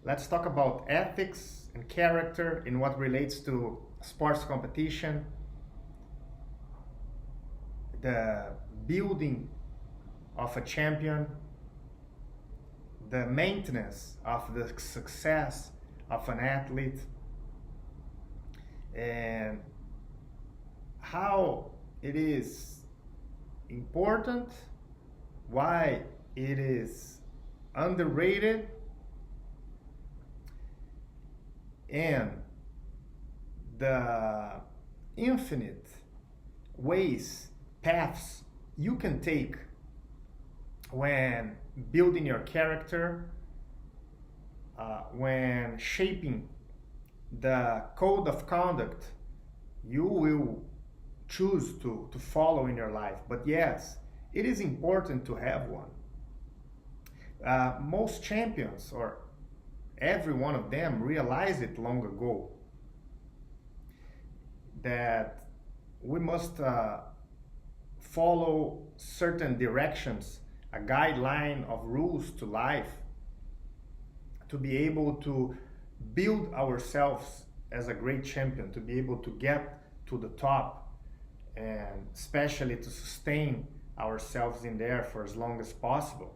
let's talk about ethics and character in what relates to sports competition, the building of a champion, the maintenance of the success of an athlete, and how it is important, why it is underrated, and the infinite ways, paths you can take when building your character, when shaping the code of conduct you will choose to follow in your life. But yes, it is important to have one. Most champions, or every one of them, realized it long ago that we must follow certain directions, a guideline of rules to life, to be able to build ourselves as a great champion, to be able to get to the top, and especially to sustain ourselves in there for as long as possible,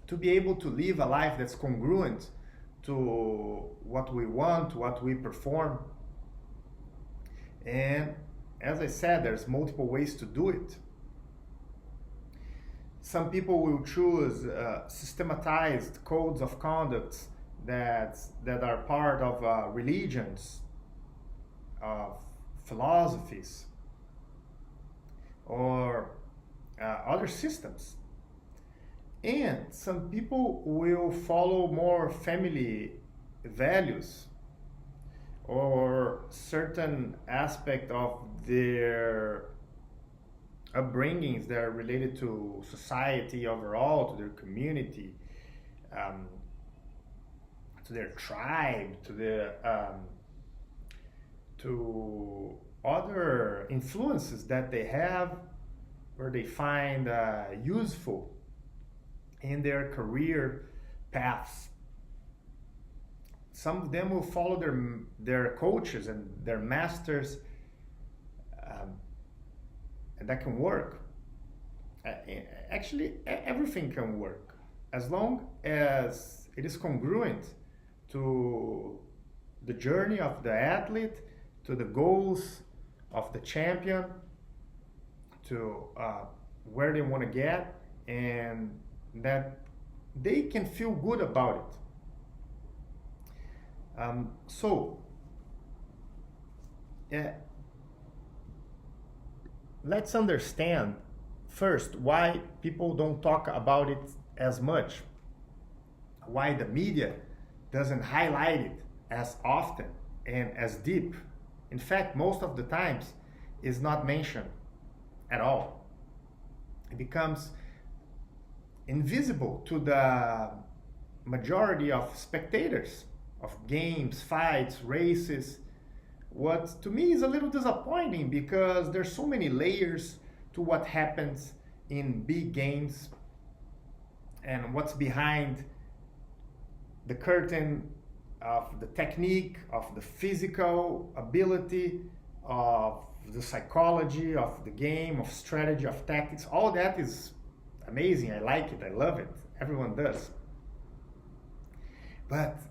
to be able to live a life that's congruent to what we want, what we perform. And as I said, there's multiple ways to do it. Some people will choose systematized codes of conduct that are part of religions, of philosophies, or other systems. And some people will follow more family values or certain aspect of their upbringings that are related to society overall, to their community, to their tribe, to other influences that they have, where they find useful in their career paths. Some of them will follow their coaches and their masters, and that can work. Actually, everything can work as long as it is congruent to the journey of the athlete, to the goals of the champion, to where they want to get, and that they can feel good about it. Let's understand first why people don't talk about it as much, why the media doesn't highlight it as often and as deep. In fact, most of the times is not mentioned at all. It becomes invisible to the majority of spectators of games, fights, races. What to me is a little disappointing, because there's so many layers to what happens in big games and what's behind the curtain of the technique, of the physical ability, of the psychology of the game, of strategy, of tactics. All that is amazing. I like it. I love it. Everyone does. But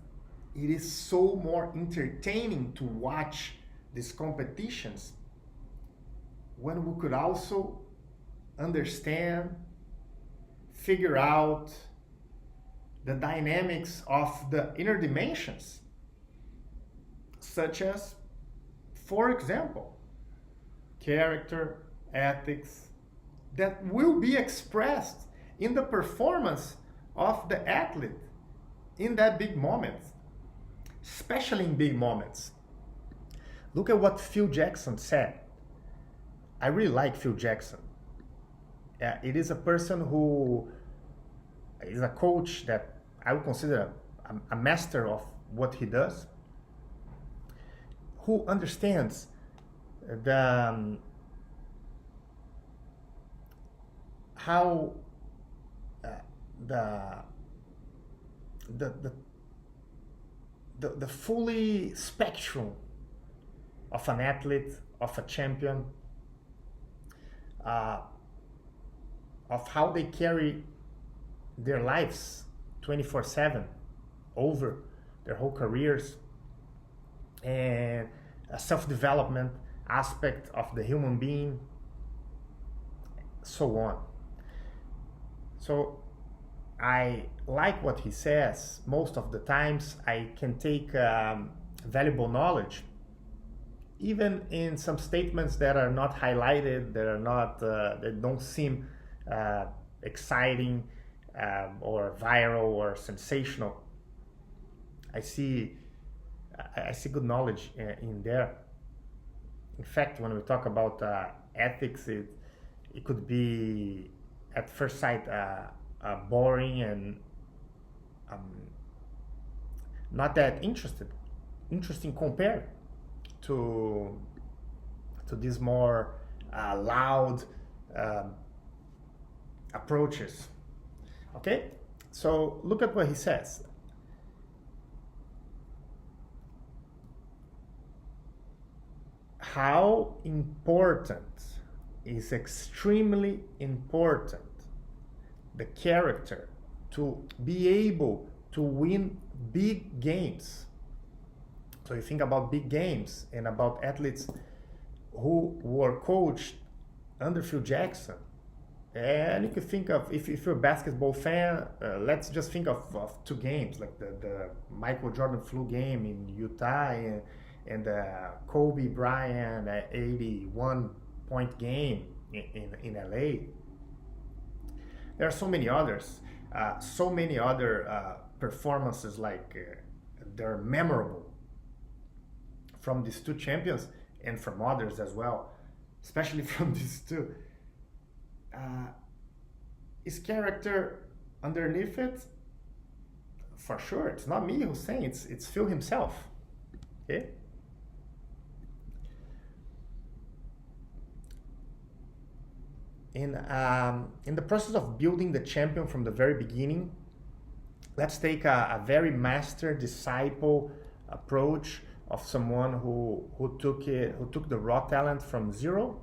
it is so more entertaining to watch these competitions when we could also understand, figure out the dynamics of the inner dimensions, such as, for example, character, ethics, that will be expressed in the performance of the athlete in that big moment, especially in big moments. Look at what Phil Jackson said. I really like Phil Jackson. It is a person who is a coach that I would consider a master of what he does, who understands how the the fully spectrum of an athlete, of a champion, uh, of how they carry their lives 24/7 over their whole careers, and a self-development aspect of the human being, so on. So I like what he says. Most of the times I can take valuable knowledge, even in some statements that are not highlighted, that are not, that don't seem exciting or viral or sensational. I see good knowledge in there. In fact, when we talk about ethics, it could be at first sight boring and not that interesting compared to these more loud approaches. Okay, so look at what he says. How important is extremely important the character to be able to win big games. So you think about big games and about athletes who were coached under Phil Jackson, and you could think of, if you're a basketball fan, let's just think of two games, like the Michael Jordan flu game in Utah and the Kobe Bryant 81-point game in LA. There are so many others, performances like they're memorable from these two champions and from others as well, especially from these two. Is character underneath it? For sure, it's not me who's saying it's Phil himself. Okay. In the process of building the champion from the very beginning, let's take a very master-disciple approach of someone who took the raw talent from zero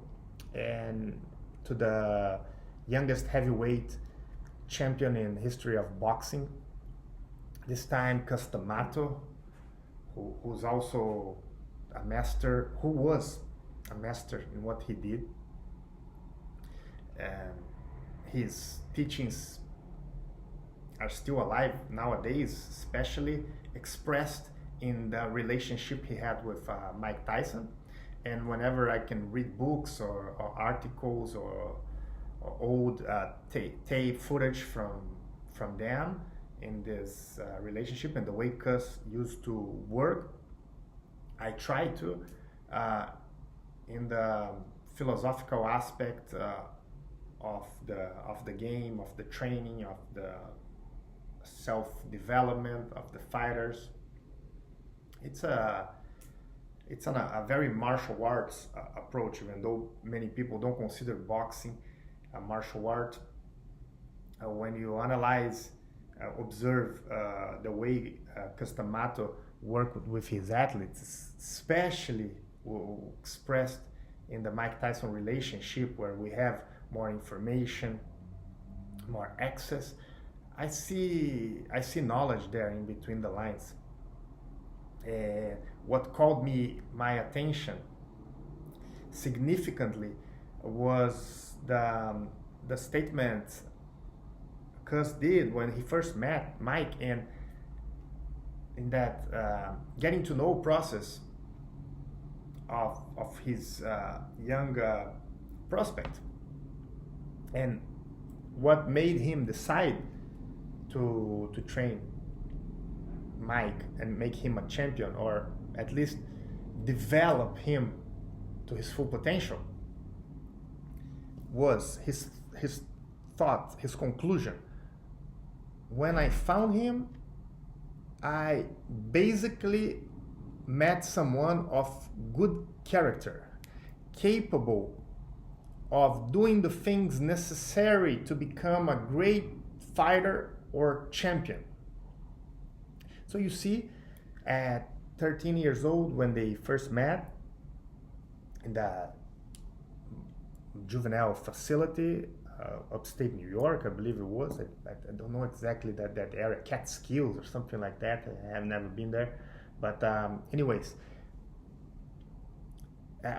and to the youngest heavyweight champion in history of boxing. This time, Custamato, who was a master in what he did. His teachings are still alive nowadays, especially expressed in the relationship he had with Mike Tyson. And whenever I can read books or articles or old tape footage from them in this relationship and the way Cus used to work, I try to, in the philosophical aspect of the game, of the training, of the self-development of the fighters. It's a very martial arts approach, even though many people don't consider boxing a martial art. When you analyze, observe the way Custamato worked with his athletes, especially expressed in the Mike Tyson relationship, where we have more information, more access, I see knowledge there in between the lines. What called my attention significantly was the statement Cus did when he first met Mike, and in that getting to know process of his young prospect, and what made him decide to train Mike and make him a champion, or at least develop him to his full potential, was his thought, his conclusion. When I found him, I basically met someone of good character, capable of doing the things necessary to become a great fighter or champion. So you see, At 13 years old, when they first met in the juvenile facility, upstate New York, I believe it was. I don't know exactly that area, Catskills or something like that. I have never been there. But anyways,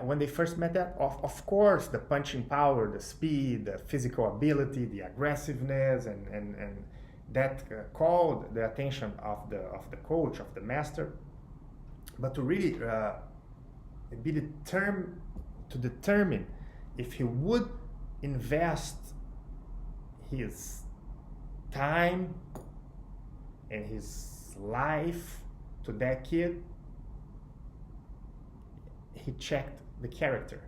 when they first met, that of course the punching power, the speed, the physical ability, the aggressiveness, and that called the attention of the coach, of the master. But to really be determine if he would invest his time and his life to that kid, he checked the character.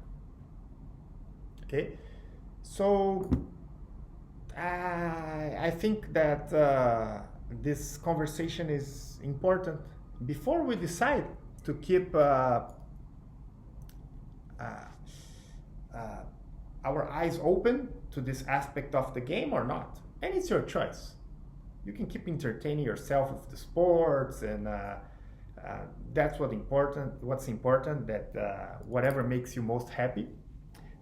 Okay, so I think that this conversation is important before we decide to keep our eyes open to this aspect of the game or not. And it's your choice. You can keep entertaining yourself with the sports, and that's what's important, that whatever makes you most happy.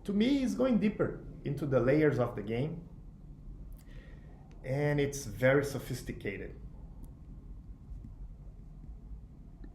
To me, is going deeper into the layers of the game, and it's very sophisticated.